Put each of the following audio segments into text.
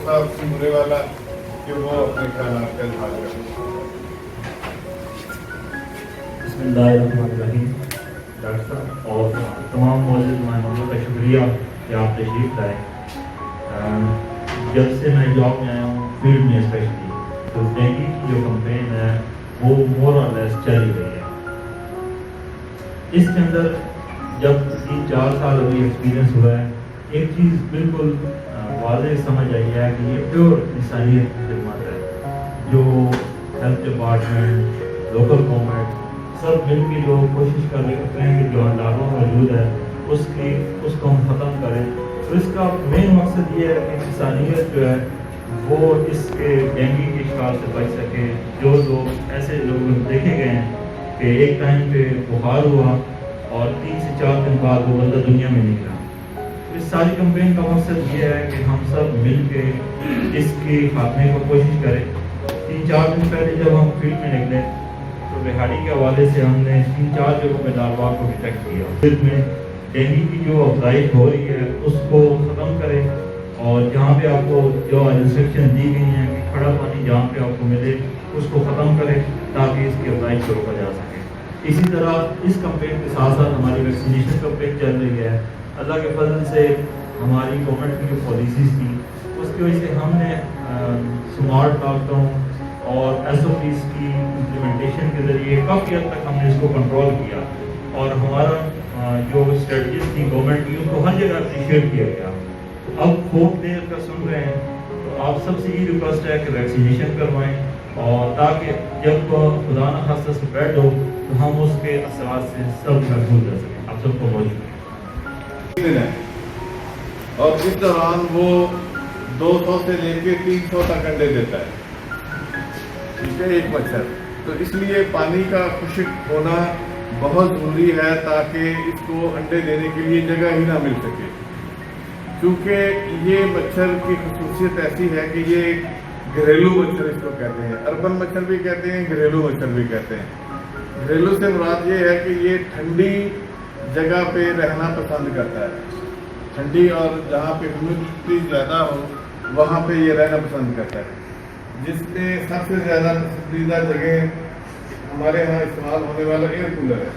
भरोसा होने वाला कि वो अपने ख्यालात का इजहार करें। बिस्मिल्लाहिर्रहमानिर्रहीम। डॉक्टर साहब और तमाम मौजूद मेहमानों का शुक्रिया कि आप तशरीफ़ लाए। जब से मैं जॉब में आया हूँ फील्ड में स्पेशली, तो डेंगू की जो कंपेन है वो मोर और लेस चल ही रही है। इसके अंदर जब 3-4 साल अभी एक्सपीरियंस हुआ है, एक चीज़ बिल्कुल वाज़ेह समझ आई है कि ये प्योर इंसानियत की खिदमत है। जो हेल्थ डिपार्टमेंट, लोकल गवर्नमेंट सब मिल के जो कोशिश कर रहे हैं कि जो लार्वा मौजूद है उसको हम ख़त्म करें। तो इसका मेन मकसद ये है कि इंसानियत जो है वो इसके डेंगू के शिकार से बच सके। जो लोग ऐसे लोग देखे गए हैं कि एक टाइम पे बुखार हुआ और 3 से 4 दिन बाद वो बंदा दुनिया में निकला। इस सारी कंपेन का मकसद ये है कि हम सब मिल के इसके खात्मे को कोशिश करें। 3-4 दिन पहले जब हम फील्ड में निकले तो रिहाड़ी के हवाले से हमने 3-4 जगहों में लार्वा को डिटेक्ट किया। फील्ड में डेंगू की जो अफजाइश हो रही है उसको ख़त्म करें और जहाँ पे आपको जो इंस्ट्रक्शन दी गई हैं कि खड़ा पानी जहाँ पे आपको मिले उसको ख़त्म करें ताकि इसकी अफजाइश को रोका जा सके। इसी तरह इस कंपेन के साथ साथ हमारी वैक्सीनेशन कंपेन चल रही है। अल्लाह के फजल से हमारी गवर्नमेंट की जो पॉलिसीज़ थी उसकी वजह से हमने स्मार्ट लॉकडाउन और SOPs की इम्प्लीमेंटेशन के ज़रिए काफ़ी हद तक हमने इसको कंट्रोल किया और हमारा जो स्ट्रेटजीज थी गवर्नमेंट की उनको हर जगह अप्रिशिएट किया गया। अब फोर्थ डे का सुन रहे हैं तो आप सबसे ये रिक्वेस्ट है कि वैक्सीनेशन करवाएं और ताकि जब खुदा न खास्ता स्प्रेड हो तो हम उसके असरात से सब महफूज रह सकें। आप सबको बहुत शुक्रिया। और इस दौरान वो 200 से लेके 300 तक अंडे देता है, ठीक है, एक मच्छर। तो इसलिए पानी का खुश्क होना बहुत ज़रूरी है ताकि इसको अंडे देने के लिए जगह ही ना मिल सके। क्योंकि ये मच्छर की खसूसियत ऐसी है कि ये घरेलू मच्छर इसको कहते हैं, अर्बन मच्छर भी कहते हैं, घरेलू मच्छर भी कहते हैं। घरेलू से मुराद ये है कि ये ठंडी जगह पे रहना पसंद करता है, ठंडी और जहाँ पे ह्यूमिडिटी ज़्यादा हो वहाँ पे ये रहना पसंद करता है। जिसमें सबसे ज़्यादा पसंदीदा जगह हमारे यहाँ इस्तेमाल होने वाला एयर कूलर है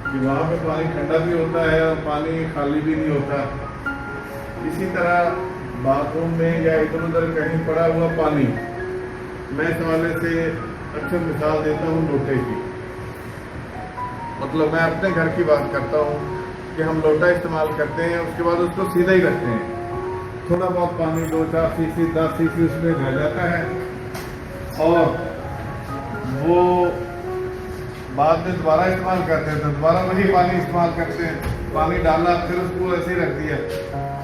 कि वहाँ पे पानी ठंडा भी होता है और पानी खाली भी नहीं होता। इसी तरह बाथरूम में या इधर उधर कहीं पड़ा हुआ पानी, मैं इस हवाले से अक्सर मिसाल देता हूँ लोटे की। मतलब मैं अपने घर की बात करता हूँ कि हम लोटा इस्तेमाल करते हैं, उसके बाद उसको सीधा ही रखते हैं। थोड़ा बहुत पानी 2-4 सीसी 10 सीसी उसमें रह जाता है और वो बाद में दोबारा इस्तेमाल करते हैं तो दोबारा वही पानी इस्तेमाल करते हैं। पानी डाला फिर उसको ऐसे ही रख दिया।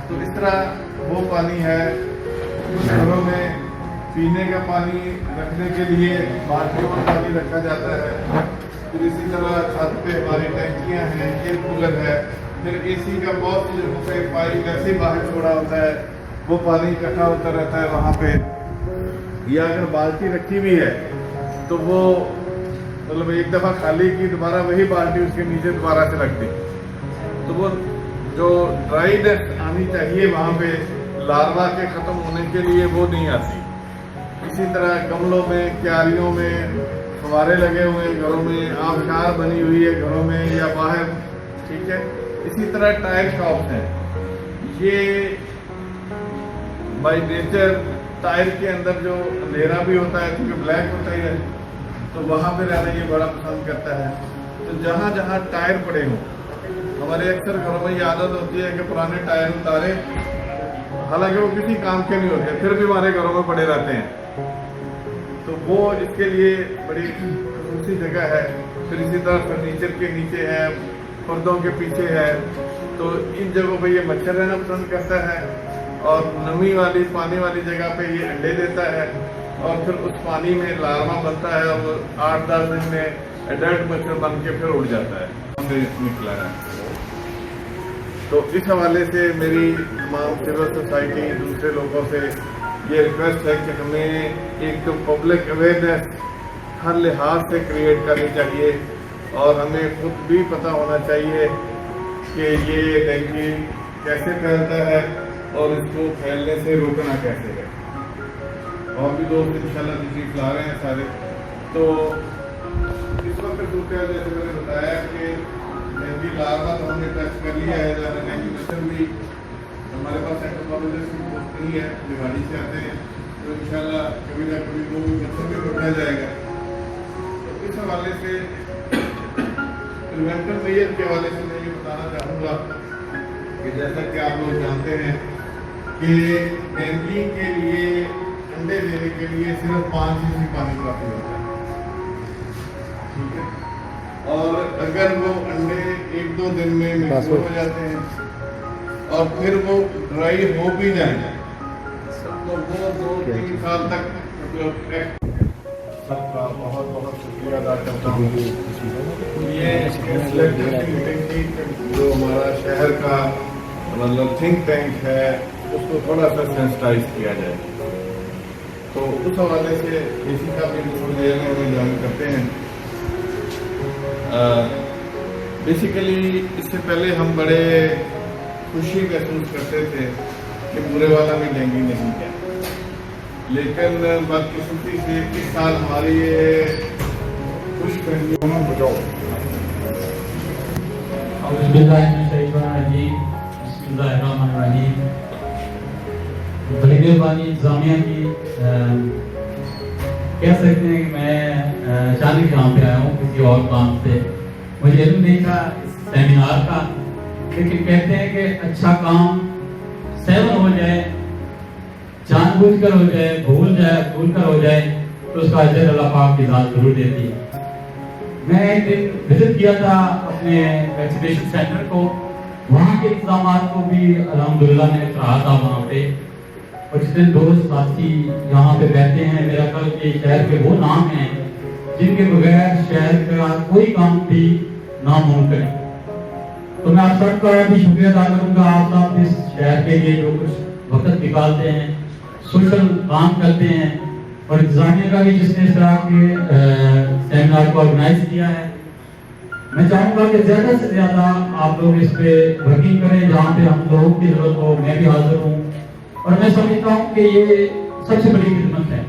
तो इस तरह वो पानी है। कुछ घरों में पीने का पानी रखने के लिए बाल्टियों में पानी रखा जाता है। फिर इसी तरह छत पे हमारी टैंकियाँ हैं, एयर कूलर है, फिर AC का बहुत सी जगहों पे पाइप ऐसे ही बाहर छोड़ा होता है, वो पानी इकट्ठा होता रहता है वहाँ पे। या अगर बाल्टी रखी भी है तो वो मतलब एक दफ़ा खाली की दोबारा वही बाल्टी उसके नीचे दोबारा से रख दी, तो वो जो ड्राईनेस आनी चाहिए वहाँ पे लार्वा के ख़त्म होने के लिए वो नहीं आती। इसी तरह गमलों में, क्यारियों में फव्वारे लगे हुए हैं, घरों में आबशार बनी हुई है घरों में या बाहर, ठीक है। इसी तरह टायर शॉप हैं, ये बाय नेचर टायर के अंदर जो अंधेरा भी होता है क्योंकि ब्लैक होता ही है, तो वहाँ पे रहना ये बड़ा पसंद करता है। तो जहाँ जहाँ टायर पड़े हों, हमारे अक्सर घरों में ये आदत होती है कि पुराने टायर उतारे, हालांकि वो किसी काम के नहीं होते, फिर भी हमारे घरों में पड़े रहते हैं। तो वो इसके लिए बड़ी खूबसूरती जगह है। फिर इसी तरह फर्नीचर के नीचे है, पर्दों के पीछे है, तो इन जगहों पे ये मच्छर रहना पसंद करता है और नमी वाली पानी वाली जगह पे ये अंडे देता है और फिर उस पानी में लार्वा बनता है और 8-10 दिन में एडल्ट मच्छर बन के फिर उड़ जाता है, निकला है। तो इस हवाले से मेरी तमाम सिविल सोसाइटी दूसरे लोगों से ये रिक्वेस्ट है कि हमें एक तो पब्लिक अवेयरनेस हर लिहाज से क्रिएट करनी चाहिए और हमें खुद भी पता होना चाहिए कि ये डेंगू कैसे फैलता है और इसको फैलने से रोकना कैसे है। और भी दोस्त इंशाल्लाह तशरीफ ला रहे हैं सारे। तो इस वक्त सूरत जैसे मैंने बताया कि मेहंदी लाना तो हमने टेस्ट कर लिया है, रेगुलेशन भी हमारे पास एंथ्रोपोलॉजिस्ट की पोस्ट नहीं है, भिवानी से आते हैं, तो इंशाल्लाह कभी ना कभी वो बच्चों भी बढ़ाया जाएगा। तो इस हवाले से प्रिवेंटिव मेजर के हवाले से मैं ये बताना चाहूँगा कि जैसा कि आप लोग जानते हैं कि डेंगू के लिए अंडे देने के लिए सिर्फ 5 cc पानी काफी होता है, ठीक है। और अगर वो अंडे 1-2 दिन में मैच्योर हो जाते हैं और फिर वो ड्राई हो भी जाए तो वो 2-3 साल तक मतलब सबका बहुत बहुत शुक्रिया अदा करता हूँ। ये जो हमारा शहर का मतलब थिंक टैंक है उसको थोड़ा सा सेंसिटाइज किया जाए, तो उस हवाले से इसी का भी थोड़ी देर में हम ज्वाइन करते हैं। बेसिकली इससे पहले हम बड़े खुशी महसूस करते थे कि बुरे वाला में डेंगू नहीं है, लेकिन बदकिस्मती से इस साल हमारी ये खुशफहमी बचाओ। बड़ी मेहरबानी इंतजामिया की। कह सकते हैं कि मैं अचानक यहाँ पे आया हूँ किसी और काम से, मुझे इल्म नहीं था इस सेमिनार का, लेकिन कहते हैं कि अच्छा काम 7 हो जाए, जानबूझकर हो जाए, भूल कर हो जाए, तो उसका अजर अल्लाह पाक की ज़ात जरूर देती है। मैं एक दिन विजिट किया था अपने वैक्सीनेशन सेंटर को, वहाँ के इंतजाम को भी अल्हम्दुलिल्लाह मैंने सराहा था वहाँ पे। और जितने दोस्त साथी यहाँ पे बैठे हैं, मेरा कल के शहर के वो नाम हैं जिनके बगैर शहर का कोई काम भी नामुमकिन है। तो मैं आप सबका भी शुक्रिया अदा करूँगा, आप सब इस शहर के लिए जो कुछ वक्त निकालते हैं, सोशल काम करते हैं, और इंतजामिया का भी जिसने इस तरह के सेमिनार को ऑर्गेनाइज किया है। मैं चाहूँगा कि ज़्यादा से ज़्यादा आप लोग इस पे वर्किंग करें, जहाँ पे हम लोगों की जरूरत हो। मैं भी हाजिर हूँ और मैं समझता हूँ कि ये सबसे बड़ी खिदमत है।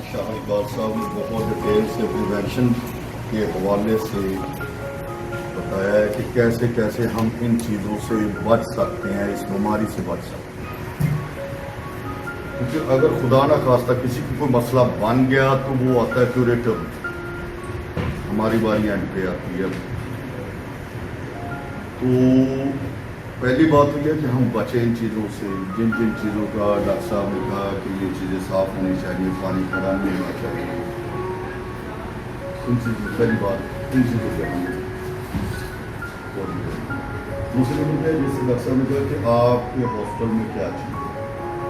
शाह इकबाल साहब ने बहुत डिटेल से प्रिवेंशन के हवाले से बताया है कि कैसे कैसे हम इन चीज़ों से बच सकते हैं, इस बीमारी से बच सकते हैं। क्योंकि अगर खुदा न खास्ता किसी को कोई मसला बन गया तो वो आता है क्यूरेटिव, हमारी बारी एंड पे आती है। तो पहली बात तो यह है कि हम बचें इन चीज़ों से, जिन जिन चीज़ों का डॉक्टर साहब ने कहा कि ये चीज़ें साफ़ होनी चाहिए, पानी खड़ा नहीं होना चाहिए, इन चीज़ों पहली बात इन चीज़ों से हम दूसरी बात है जैसे डॉक्टर साहब ने कहा कि आपके हॉस्पिटल में क्या चीज़ है।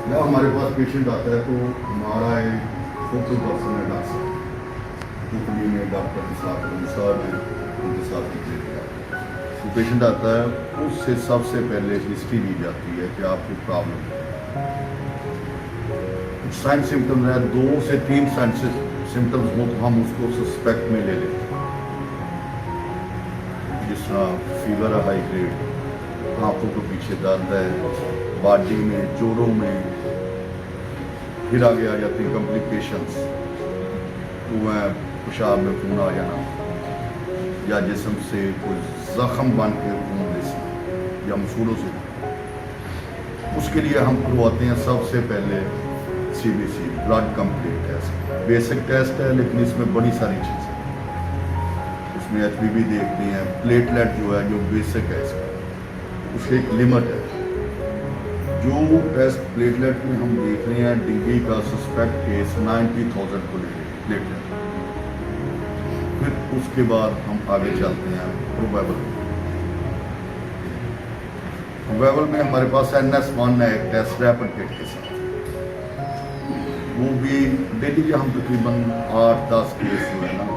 या हमारे पास पेशेंट आता है तो हमारा एक फोकल पर्सन है डॉक्टर साहब, टुकड़ी में डॉक्टर के साथ इंसान है, उनके साथ तो पेशेंट आता है, उससे सबसे पहले हिस्ट्री ली जाती है कि आपकी प्रॉब्लम कुछ साइन सिम्टम्स है, 2 से 3 साइन सिम्टम्स हो तो हम उसको सस्पेक्ट में ले लेते हैं। जिस तरह फीवर है हाई ग्रेड, आंखों के पीछे दर्द है, बॉडी में, जोड़ों में, फिर आगे आ जाती हैं कॉम्प्लिकेशंस, तो वह पेशाब में खून आ जाना या जिस्म से कोई जख्म बन के खून जैसे या मसूड़ों से, उसके लिए हम करवाते हैं सबसे पहले CBC blood complete test. Basic test है लेकिन इसमें बड़ी सारी चीज़ें, इसमें HBB देखते हैं, प्लेटलेट जो है जो बेसिक है इसका, उसकी एक लिमिट है। जो टेस्ट प्लेटलेट में हम देख रहे हैं, डेंगू का सस्पेक्ट केस 90,000 प्लेटलेट। फिर उसके बाद हम आगे चलते हैं प्रोबेबल में हमारे पास NS1 है एक टेस्ट रैपिड किट के साथ, वो भी डेली के हम तकरीबन 8-10 केस जो है ना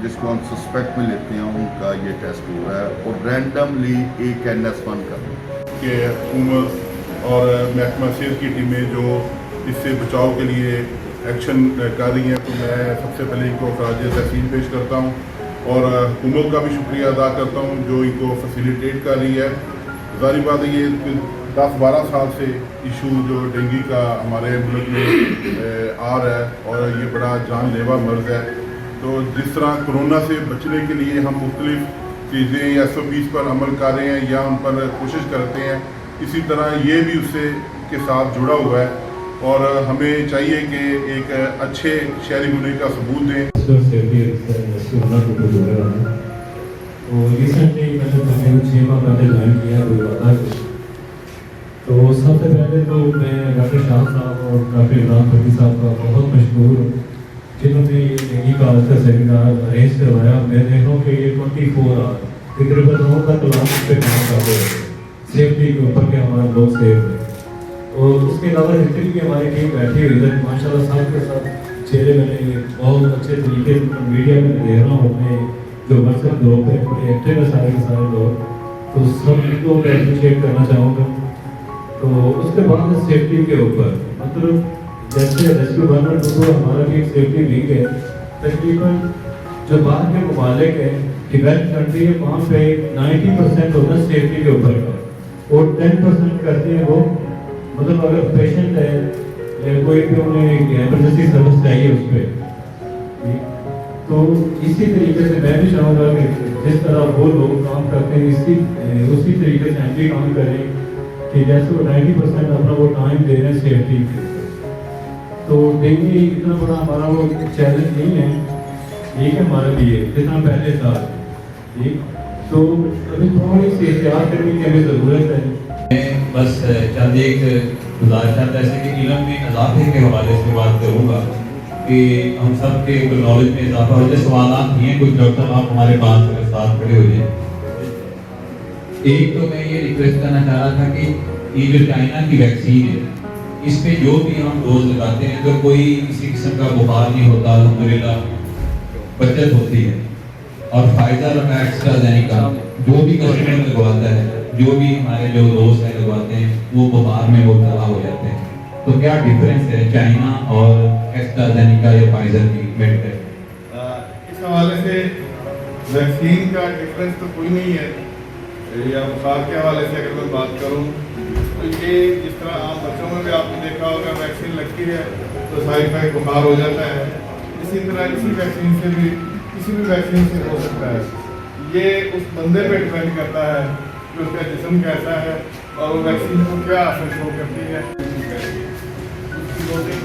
जिसको हम सस्पेक्ट में लेते हैं उनका ये टेस्ट हो रहा है, और रैंडमली एक NS1 का के हुकूमत और महकमा सेहत की टीमें जो इससे बचाव के लिए एक्शन कर रही हैं, तो मैं सबसे पहले इनको खराज तहसीन पेश करता हूँ और हुकूमत का भी शुक्रिया अदा करता हूँ जो इनको फैसिलिटेट कर रही है। ज़ाहिर बात है ये 10-12 साल से इशू जो डेंगू का हमारे मुल्क में आ रहा है और ये बड़ा जानलेवा मर्ज है। तो जिस तरह कोरोना से बचने के लिए हम मुख्तलिफ चीज़ें या SOPs पर अमल कर रहे हैं या उन पर कोशिश करते हैं, इसी तरह ये भी उससे के साथ जुड़ा हुआ है और हमें चाहिए कि एक अच्छे शहरी होने का सबूत दें। तो रिसेंटली मैंने तकरीबन 6 माह पहले ज्वाइन किया गुरुद्वारा को। तो सबसे पहले तो मैं डॉक्टर शाह साहब और डॉक्टर इमरान फटी साहब का बहुत मशहूर हूँ जिन्होंने ये डेंगू का आज का सेमिनार अरेंज करवाया। मैं देख रहा हूँ कि ये 24 आवर तकरीबन 9 का क्लास पे काम करते हैं सेफ्टी के ऊपर के हमारे लोग सेफ हैं। और उसके अलावा जितनी भी हमारी टीम बैठी हुई है माशाल्लाह साहब के साथ चेहरे मैंने बहुत अच्छे तरीके से मीडिया में देख रहा हूँ अपने जो व्हाट्सएप ग्रुप है बड़े एक्टिव है सारे के सारे लोग। तो सबको मैं अप्रिशिएट करना चाहूँगा। तो उसके बाद सेफ्टी के ऊपर मतलब जैसे रेस्क्यू बर्नर तो हमारा भी एक सेफ्टी विंग है। तकरीबन जो बाहर के ममालिक है डेवलप कंट्री है वहाँ पे 90% होता है सेफ्टी के ऊपर का और 10% करते हैं वो मतलब अगर पेशेंट है या कोई भी उन्हें इमरजेंसी सर्विस चाहिए उस पर। तो इसी तरीके से मैं भी चाहूँगा कि जिस तरह वो लोग काम करते हैं उसी तरीके से हम भी काम करें कि जैसे वो 90% अपना वो टाइम दे रहे हैं सेफ्टी के। तो डेंगू इतना बड़ा हमारा वो चैलेंज नहीं है, ठीक है हमारे लिए जितना पहले था। ठीक, तो अभी थोड़ी सी एहतियात करने की हमें ज़रूरत है। मैं बस चंद एक गुजारिश है जैसे कि इल्म में इजाफे के हवाले से बात करूँगा कि हम सब के नॉलेज में इजाफा हो जाए। सवाल हैं कुछ डॉक्टर आप हमारे पास अगर साथ खड़े हो जाए। एक तो मैं ये रिक्वेस्ट करना चाह रहा था कि ये जो चाइना की वैक्सीन है इस पे जो भी हम डोज लगाते हैं तो कोई किसी किस्म का बुखार नहीं होता, अल्हम्दुलिल्लाह बचत होती है। और फाइजर और एस्ट्राजेनेका जो भी कस्टमर लगवाता है, जो भी हमारे जो दोस्त हैं लगवाते हैं वो बुखार में मुब्तला हो जाते हैं। तो क्या डिफरेंस है चाइना और एस्ट्राजेनेका या फाइजर की मेडिकल? इस हवाले से वैक्सीन का डिफरेंस तो कोई नहीं है। या बुखार के हवाले से अगर मैं बात करूं तो ये जिस तरह आम बच्चों में भी आपने देखा होगा वैक्सीन लगती है तो साइड इफेक्ट बुखार हो जाता है, इसी तरह इसी वैक्सीन से भी किसी भी वैक्सीन से हो सकता है। ये उस बंदे पे डिपेंड करता है कि उसका जिस्म कैसा है और वो वैक्सीन को क्या असर शो करती है। उसकी डोजिंग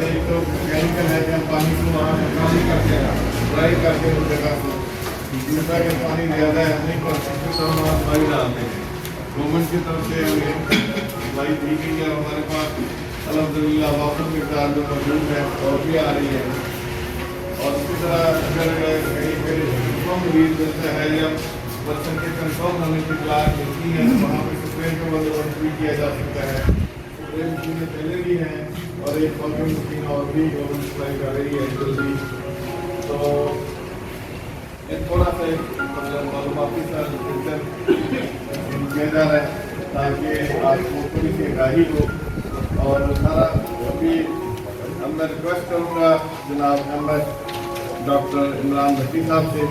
एक तो केमिकल है कि हम पानी को वहाँ पानी करते हैं ड्राई करके उस जगह को, दूसरा के पानी ज़्यादा है नहीं कर सकते तो हम वहाँ दवाई डालते हैं। गवर्नमेंट की तरफ से हमें दवाई दी गई है, हमारे पास अल्हम्दुलिल्लाह वापस मिकदार जो मौजूद है और भी आ रही है। और इसी तरह अगर कहीं पर कंफर्म मरीज मिलता है या पर्सन के कंफर्म होने की क्लास मिलती है तो वहाँ पर स्प्रे का बंदोबस्त भी किया जा सकता है। स्प्रे मशीनें पहले भी हैं और एक फॉर्मिंग मशीन और भी गवर्नमेंट सप्लाई कर रही है जल्दी। तो थोड़ा सा मतलब मालूमाती सा सेंटर किया जा रहा है ताकि आपको थोड़ी सी आगाही हो। और सारा अभी अब मैं रिक्वेस्ट करूँगा जनाब डॉक्टर इमरान भट्टी साहब से